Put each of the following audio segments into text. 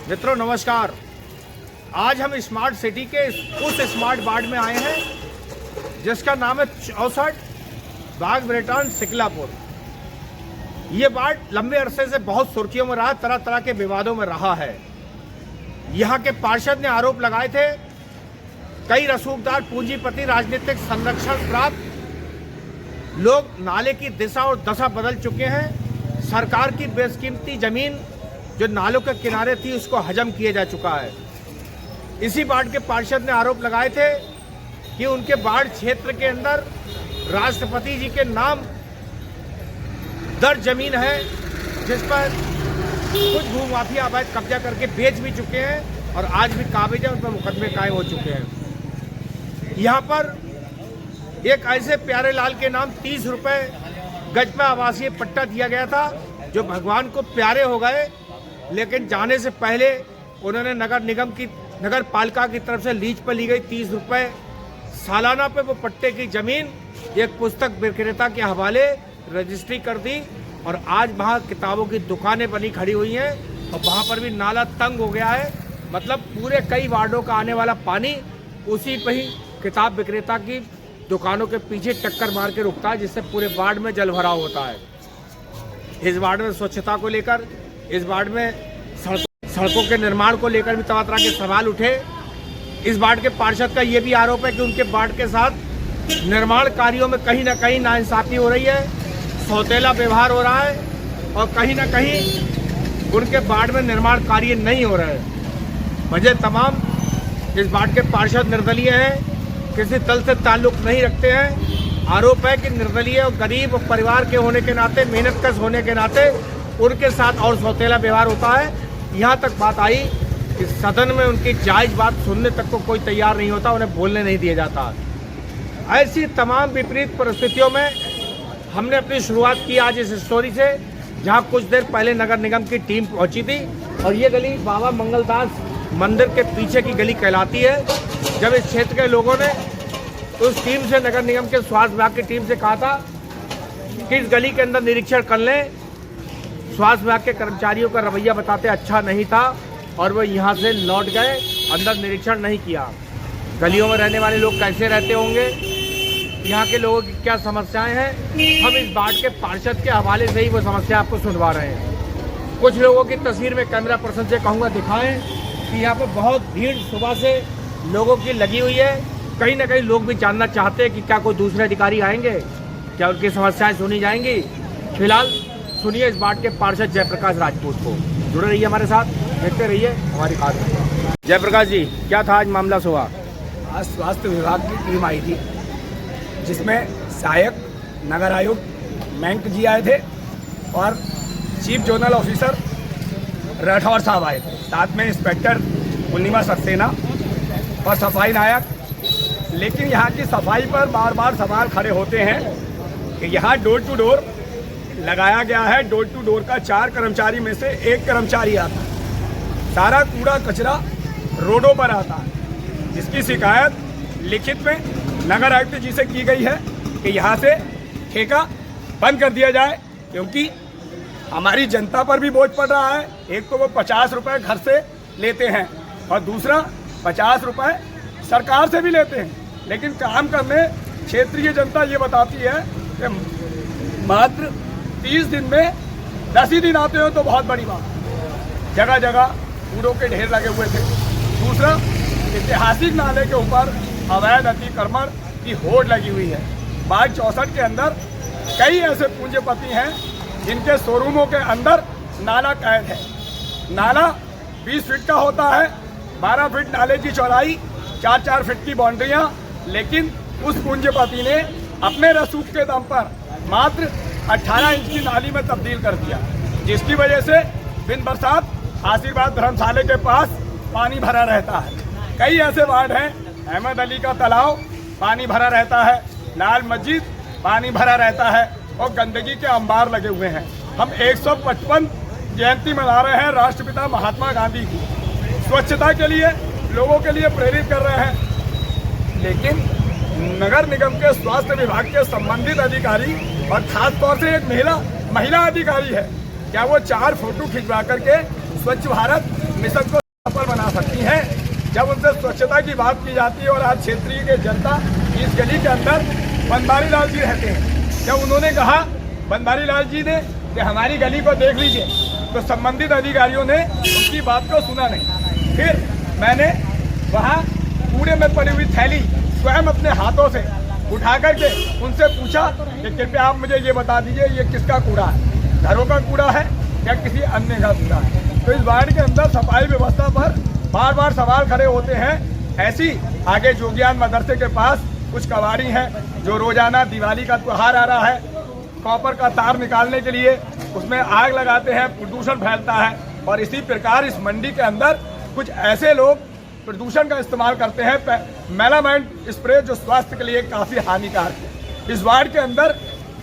मित्रों नमस्कार। आज हम स्मार्ट सिटी के उस स्मार्ट वार्ड में आए हैं जिसका नाम है 64 बाग ब्रेटान सिकलापुर। ये वार्ड लंबे अरसे से बहुत सुर्खियों में रहा, तरह तरह के विवादों में रहा है। यहाँ के पार्षद ने आरोप लगाए थे कई रसूखदार पूंजीपति राजनीतिक संरक्षण प्राप्त लोग नाले की दिशा और दशा बदल चुके हैं। सरकार की बेशकीमती जमीन जो नालों के किनारे थी उसको हजम किया जा चुका है। इसी वार्ड के पार्षद ने आरोप लगाए थे कि उनके वार्ड क्षेत्र के अंदर राष्ट्रपति जी के नाम दर्ज जमीन है जिस पर कुछ भूमाफिया अवैध कब्जा करके बेच भी चुके हैं और आज भी काबिज है, उन पर मुकदमे कायम हो चुके हैं। यहाँ पर एक ऐसे प्यारे लाल के नाम 30 रुपये गज पर आवासीय पट्टा दिया गया था जो भगवान को प्यारे हो गए, लेकिन जाने से पहले उन्होंने नगर पालिका की तरफ से लीज पर ली गई 30 रुपये सालाना पे वो पट्टे की जमीन एक पुस्तक विक्रेता के हवाले रजिस्ट्री कर दी और आज वहाँ किताबों की दुकानें बनी खड़ी हुई हैं और वहाँ पर भी नाला तंग हो गया है। मतलब पूरे कई वार्डों का आने वाला पानी उसी पर ही किताब विक्रेता की दुकानों के पीछे टक्कर मार के रुकता है, जिससे पूरे वार्ड में जल भराव होता है। इस वार्ड में स्वच्छता को लेकर, इस वार्ड में सड़कों के निर्माण को लेकर भी तरह तरह के सवाल उठे। इस वार्ड के पार्षद का ये भी आरोप है कि उनके वार्ड के साथ निर्माण कार्यों में कहीं ना कहीं नाइंसाफी हो रही है, सौतेला व्यवहार हो रहा है और कहीं ना कहीं उनके वार्ड में निर्माण कार्य नहीं हो रहे हैं। वजह तमाम इस वार्ड के पार्षद निर्दलीय हैं, किसी दल से ताल्लुक नहीं रखते हैं। आरोप है कि निर्दलीय और गरीब परिवार के होने के नाते, मेहनतकश होने के नाते उनके साथ और सौतेला व्यवहार होता है। यहाँ तक बात आई कि सदन में उनकी जायज़ बात सुनने तक को कोई तैयार नहीं होता, उन्हें बोलने नहीं दिया जाता। ऐसी तमाम विपरीत परिस्थितियों में हमने अपनी शुरुआत की आज इस स्टोरी से, जहाँ कुछ देर पहले नगर निगम की टीम पहुँची थी और ये गली बाबा मंगलदास मंदिर के पीछे की गली कहलाती है। जब इस क्षेत्र के लोगों ने उस टीम से, नगर निगम के स्वास्थ्य विभाग की टीम से कहा था कि इस गली के अंदर निरीक्षण कर लें, स्वास्थ्य विभाग के कर्मचारियों का रवैया बताते अच्छा नहीं था और वो यहाँ से लौट गए, अंदर निरीक्षण नहीं किया। गलियों में रहने वाले लोग कैसे रहते होंगे, यहाँ के लोगों की क्या समस्याएं हैं, हम इस वार्ड के पार्षद के हवाले से ही वो समस्या आपको सुनवा रहे हैं। कुछ लोगों की तस्वीर में कैमरा पर्सन से कहूँगा दिखाएं कि यहाँ पर बहुत भीड़ सुबह से लोगों की लगी हुई है। कहीं ना कहीं लोग भी जानना चाहते हैं कि क्या कोई दूसरे अधिकारी आएंगे, क्या उनकी समस्याएं सुनी जाएंगी। फिलहाल सुनिए इस वार्ड के पार्षद जयप्रकाश राजपूत को। जुड़े रहिए हमारे साथ, देखते रहिए हमारी बात। जयप्रकाश जी, क्या था आज मामला सुबह? आज स्वास्थ्य विभाग की टीम आई थी जिसमें सहायक नगर आयुक्त मैंक जी आए थे और चीफ जोनल ऑफिसर राठौर साहब आए थे, साथ में इंस्पेक्टर पूर्णिमा सक्सेना और सफाई नायक। लेकिन यहाँ की सफाई पर बार बार सवाल खड़े होते हैं कि यहाँ डोर टू डोर लगाया गया है, डोर टू डोर का 4 कर्मचारी में से 1 कर्मचारी आता है, सारा कूड़ा कचरा रोडों पर आता है, जिसकी शिकायत लिखित में नगर आयुक्त जी से की गई है कि यहाँ से ठेका बंद कर दिया जाए, क्योंकि हमारी जनता पर भी बोझ पड़ रहा है। एक तो वो 50 रुपये घर से लेते हैं और दूसरा 50 रुपये सरकार से भी लेते हैं, लेकिन काम करने क्षेत्रीय जनता ये बताती है कि मात्र 30 दिन में 10 ही दिन आते हो तो बहुत बड़ी बात। जगह जगह कूड़ों के ढेर लगे हुए थे। दूसरा, ऐतिहासिक नाले के ऊपर अवैध अतिक्रमण की होड़ लगी हुई है। वार्ड 64 के अंदर कई ऐसे पूंजीपति हैं जिनके शोरूमों के अंदर नाला कैद है। नाला 20 फीट का होता है, 12 फीट नाले की चौड़ाई, 4-4 फीट की बाउंड्रियाँ, लेकिन उस पूंजीपति ने अपने रसूख के दम पर मात्र 18 इंच की नाली में तब्दील कर दिया, जिसकी वजह से बिन बरसात आशीर्वाद धर्मशाला के पास पानी भरा रहता है। कई ऐसे वार्ड हैं, अहमद अली का तालाब पानी भरा रहता है, लाल मस्जिद पानी भरा रहता है और गंदगी के अंबार लगे हुए हैं। हम 155 जयंती मना रहे हैं राष्ट्रपिता महात्मा गांधी की, स्वच्छता के लिए लोगों के लिए प्रेरित कर रहे हैं, लेकिन नगर निगम के स्वास्थ्य विभाग के संबंधित अधिकारी और खास तौर से एक महिला अधिकारी है, क्या वो 4 फोटो खिंचवा करके स्वच्छ भारत मिशन को सफल बना सकती हैं। जब उनसे स्वच्छता की बात की जाती है और आज क्षेत्रीय के जनता इस गली के अंदर बनवारी लाल जी रहते हैं, जब उन्होंने कहा बनवारी लाल जी ने कि हमारी गली को देख लीजिए, तो संबंधित अधिकारियों ने उनकी बात को सुना नहीं। फिर मैंने वहाँ कूड़े में पड़ी हुई थैली स्वयं अपने हाथों से उठा करके उनसे पूछा कि कृपया आप मुझे ये बता दीजिए ये किसका कूड़ा है, घरों का कूड़ा है या किसी अन्य का कूड़ा है। तो इस वार्ड के अंदर सफाई व्यवस्था पर बार बार सवाल खड़े होते हैं। ऐसी आगे जोगियान मदरसे के पास कुछ कबाड़ी हैं जो रोजाना दिवाली का त्योहार आ रहा है, कॉपर का तार निकालने के लिए उसमें आग लगाते हैं, प्रदूषण फैलता है। और इसी प्रकार इस मंडी के अंदर कुछ ऐसे लोग प्रदूषण का इस्तेमाल करते हैं, मेलामाइन स्प्रे, जो स्वास्थ्य के लिए काफ़ी हानिकारक है। इस वार्ड के अंदर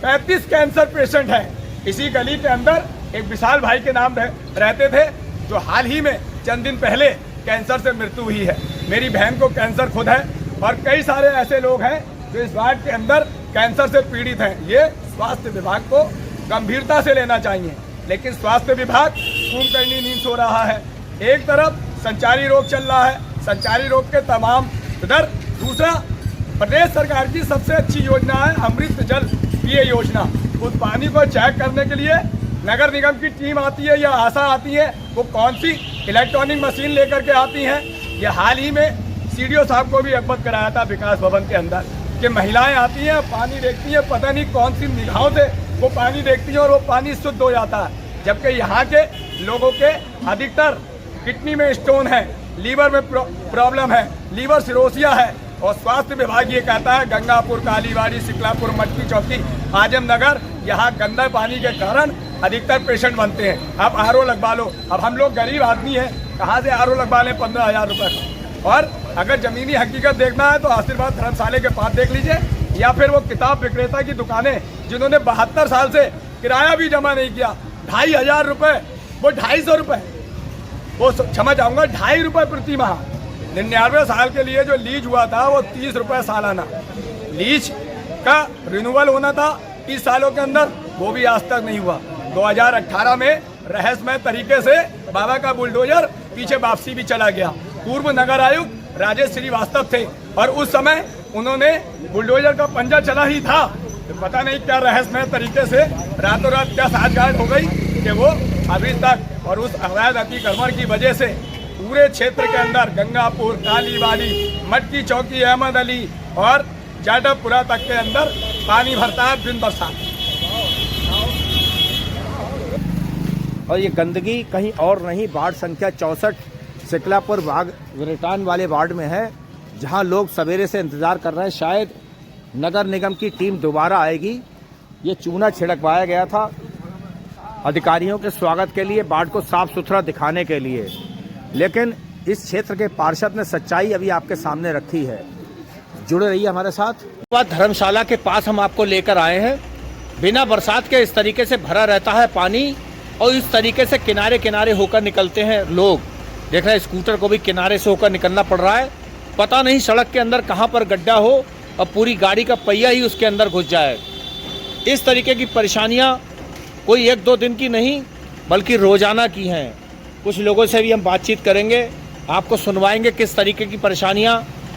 35 कैंसर पेशेंट हैं। इसी गली के अंदर एक विशाल भाई के नाम रहते थे, जो हाल ही में चंद दिन पहले कैंसर से मृत्यु हुई है। मेरी बहन को कैंसर खुद है और कई सारे ऐसे लोग हैं जो इस वार्ड के अंदर कैंसर से पीड़ित हैं। ये स्वास्थ्य विभाग को गंभीरता से लेना चाहिए, लेकिन स्वास्थ्य विभाग कुंभकर्णी नींद सो रहा है। एक तरफ संचारी रोग चल रहा है, संचारी रोग के तमाम उधर, दूसरा प्रदेश सरकार की सबसे अच्छी योजना है अमृत जल ये योजना। उस पानी को चेक करने के लिए नगर निगम की टीम आती है या आशा आती है, वो कौन सी इलेक्ट्रॉनिक मशीन लेकर के आती हैं। ये हाल ही में सीडीओ साहब को भी अवगत कराया था विकास भवन के अंदर कि महिलाएं आती हैं, पानी देखती हैं, पता नहीं कौन सी निगाहों से वो पानी देखती हैं और वो पानी शुद्ध हो जाता है। जबकि यहाँ के लोगों के अधिकतर किडनी में स्टोन है, लीवर में प्रॉब्लम है, लीवर सिरोसिया है। और स्वास्थ्य विभाग ये कहता है गंगापुर, कालीबाड़ी, सिकलापुर, मटकी चौकी, आजमनगर, यहाँ गंदा पानी के कारण अधिकतर पेशेंट बनते हैं। अब आरओ लगवा लो। अब हम लोग गरीब आदमी हैं, कहाँ से आरओ लगवा लें 15,000 रुपये। और अगर ज़मीनी हकीकत देखना है तो आशीर्वाद धर्मशाला के पास देख लीजिए, या फिर वो किताब विक्रेता की दुकानें जिन्होंने 72 साल से किराया भी जमा नहीं किया, 2,500 रुपये, वो 250 रुपये, वो क्षमा चाहूँगा 2.5 रुपये प्रति माह। 99 साल के लिए जो लीज हुआ था वो 30 रुपये सालाना लीज का रिन्यूअल होना था 30 सालों के अंदर, वो भी आज तक नहीं हुआ। 2018 में रहस्यमय तरीके से बाबा का बुलडोजर पीछे वापसी भी चला गया। पूर्व नगर आयुक्त राजेश श्रीवास्तव थे और उस समय उन्होंने बुलडोजर का पंजा चला ही था। तो पता नहीं क्या रहस्यमय तरीके से रातों रात क्या साठगांठ हो गई कि वो अभी तक, और उस अवैध अतिक्रमण की वजह से पूरे क्षेत्र के अंदर गंगापुर, कालीबाड़ी, मटकी चौकी, अहमद अली और जाडवपुरा तक के अंदर पानी भरता है दिन बरसात। और ये गंदगी कहीं और नहीं, वार्ड संख्या 64 सिकलापुर बाग ब्रेटान वाले वार्ड में है, जहां लोग सवेरे से इंतज़ार कर रहे हैं शायद नगर निगम की टीम दोबारा आएगी। ये चूना छिड़कवाया गया था अधिकारियों के स्वागत के लिए, वार्ड को साफ सुथरा दिखाने के लिए, लेकिन इस क्षेत्र के पार्षद ने सच्चाई अभी आपके सामने रखी है। जुड़े रहिए हमारे साथ। धर्मशाला के पास हम आपको लेकर आए हैं। बिना बरसात के इस तरीके से भरा रहता है पानी और इस तरीके से किनारे किनारे होकर निकलते हैं लोग। देख रहे हैं स्कूटर को भी किनारे से होकर निकलना पड़ रहा है। पता नहीं सड़क के अंदर कहाँ पर गड्ढा हो और पूरी गाड़ी का पहिया ही उसके अंदर घुस जाए। इस तरीके की परेशानियाँ कोई 1-2 दिन की नहीं बल्कि रोजाना की हैं। कुछ लोगों से भी हम बातचीत करेंगे, आपको सुनवाएंगे किस तरीके की परेशानियाँ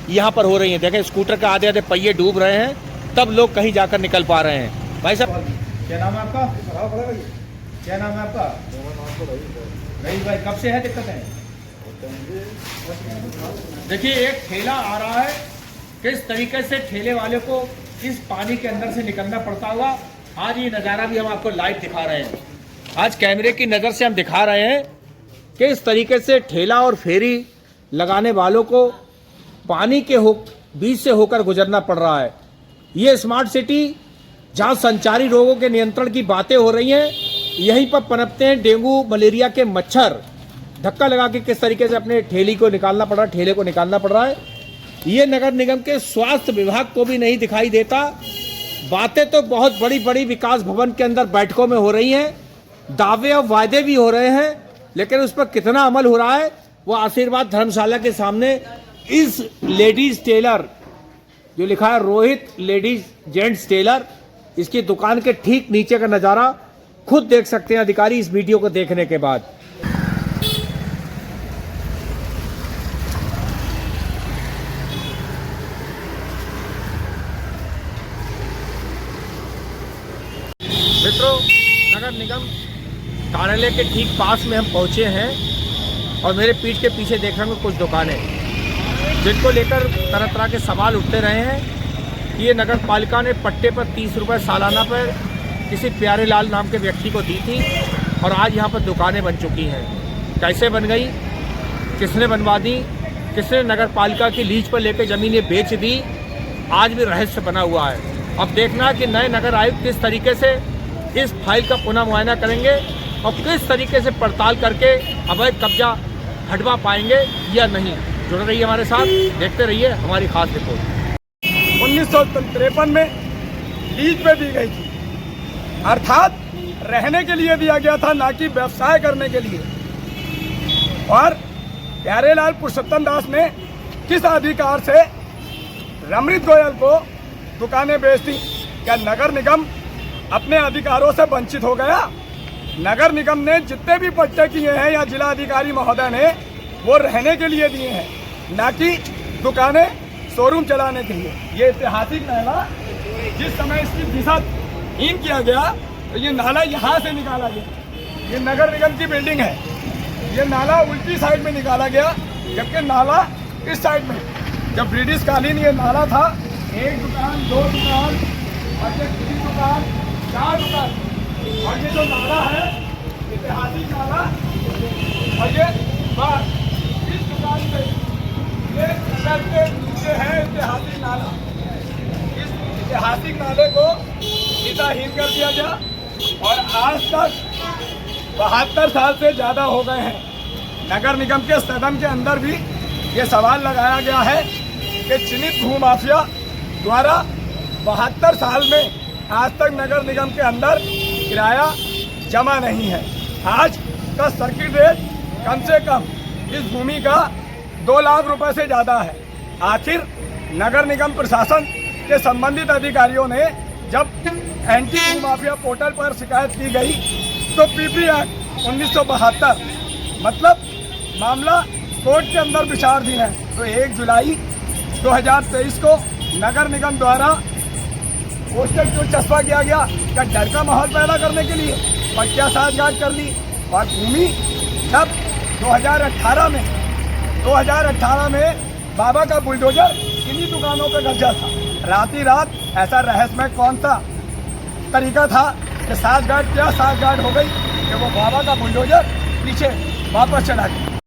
यहाँ पर हो रही हैं। देखें स्कूटर का आधे पहिए डूब रहे हैं, तब लोग कहीं जाकर निकल पा रहे हैं। भाई साहब क्या नाम है आपका? क्या नाम है आपका? रही भाई, कब से है दिक्कत है? देखिए एक ठेला आ रहा है, किस तरीके से ठेले वाले को इस पानी के अंदर से निकलना पड़ता हुआ। आज ये नज़ारा भी हम आपको लाइव दिखा रहे हैं। आज कैमरे की नज़र से हम दिखा रहे हैं कि इस तरीके से ठेला और फेरी लगाने वालों को पानी के बीच से होकर गुजरना पड़ रहा है। ये स्मार्ट सिटी जहां संचारी रोगों के नियंत्रण की बातें हो रही हैं, यहीं पर पनपते हैं डेंगू मलेरिया के मच्छर। धक्का लगा के किस तरीके से अपने ठेले को निकालना पड़ रहा है, ये नगर निगम के स्वास्थ्य विभाग को भी नहीं दिखाई देता। बातें तो बहुत बड़ी बड़ी विकास भवन के अंदर बैठकों में हो रही हैं, दावे और वायदे भी हो रहे हैं, लेकिन उस पर कितना अमल हो रहा है वो आशीर्वाद धर्मशाला के सामने इस लेडीज टेलर जो लिखा है रोहित लेडीज जेंट्स टेलर, इसकी दुकान के ठीक नीचे का नज़ारा खुद देख सकते हैं अधिकारी इस वीडियो को देखने के बाद। मेट्रो नगर निगम कार्यालय के ठीक पास में हम पहुंचे हैं और मेरे पीठ के पीछे देख रहे हैं कुछ दुकानें जिनको लेकर तरह तरह के सवाल उठते रहे हैं कि ये नगर पालिका ने पट्टे पर 30 रुपये सालाना पर किसी प्यारे लाल नाम के व्यक्ति को दी थी और आज यहाँ पर दुकानें बन चुकी हैं। कैसे बन गई, किसने बनवा दी, किसने नगर पालिका की लीज पर लेकर ज़मीन ये बेच दी, आज भी रहस्य बना हुआ है। अब देखना कि नए नगर आयुक्त किस तरीके से इस फाइल का पुनः मुआयना करेंगे और किस तरीके से पड़ताल करके अवैध कब्जा हटवा पाएंगे या नहीं। जुड़े रहिए हमारे साथ, देखते रहिए हमारी खास रिपोर्ट। 1953 में लीज पे दी गई थी, अर्थात रहने के लिए दिया गया था, ना कि व्यवसाय करने के लिए। और प्यारेलाल पुरुषोत्तम दास ने किस अधिकार से रमणीत गोयल को दुकानें बेच दी? क्या नगर निगम अपने अधिकारों से वंचित हो गया? नगर निगम ने जितने भी पट्टे किए हैं या जिला अधिकारी महोदय ने, वो रहने के लिए दिए हैं, ना कि दुकानें शोरूम चलाने के लिए। ये ऐतिहासिक नाला, जिस समय इसकी दिशा हीन किया गया तो ये नाला यहाँ से निकाला गया। ये नगर निगम की बिल्डिंग है, ये नाला उल्टी साइड में निकाला गया, जबकि नाला इस साइड में। जब ब्रिटिश कालीन ये नाला था, 1 दुकान 2 दुकान और ये 3 दुकान 4 दुकान, और ये जो नाला है ऐतिहासिक नाला, और ये बात इस दुकान से ये घर के नीचे है ऐतिहासिक नाला। इस ऐतिहासिक नाले को दिशाहीन कर दिया गया और आज तक 72 साल से ज़्यादा हो गए हैं। नगर निगम के सदन के अंदर भी ये सवाल लगाया गया है कि चिन्हित भूमाफिया द्वारा 72 साल में आज तक नगर निगम के अंदर किराया जमा नहीं है। आज का सर्किट रेट कम से कम इस भूमि का 2 लाख रुपए से ज़्यादा है। आखिर नगर निगम प्रशासन के संबंधित अधिकारियों ने जब एंटी भूमाफिया पोर्टल पर शिकायत की गई तो पीपी एक्ट 1972 मतलब मामला कोर्ट के अंदर विचाराधीन है। तो 1 जुलाई 2023 को नगर निगम द्वारा पोस्टर क्यों चस्पा किया गया? क्या डर का माहौल पैदा करने के लिए? और क्या साठगांठ कर ली? और भूमि जब 2018 में बाबा का बुलडोजर इन्हीं दुकानों पर कब्जा था। रात ही रात ऐसा रहस्यमय कौन सा तरीका था कि साठगांठ हो गई कि वो बाबा का बुलडोजर पीछे वापस चला गया।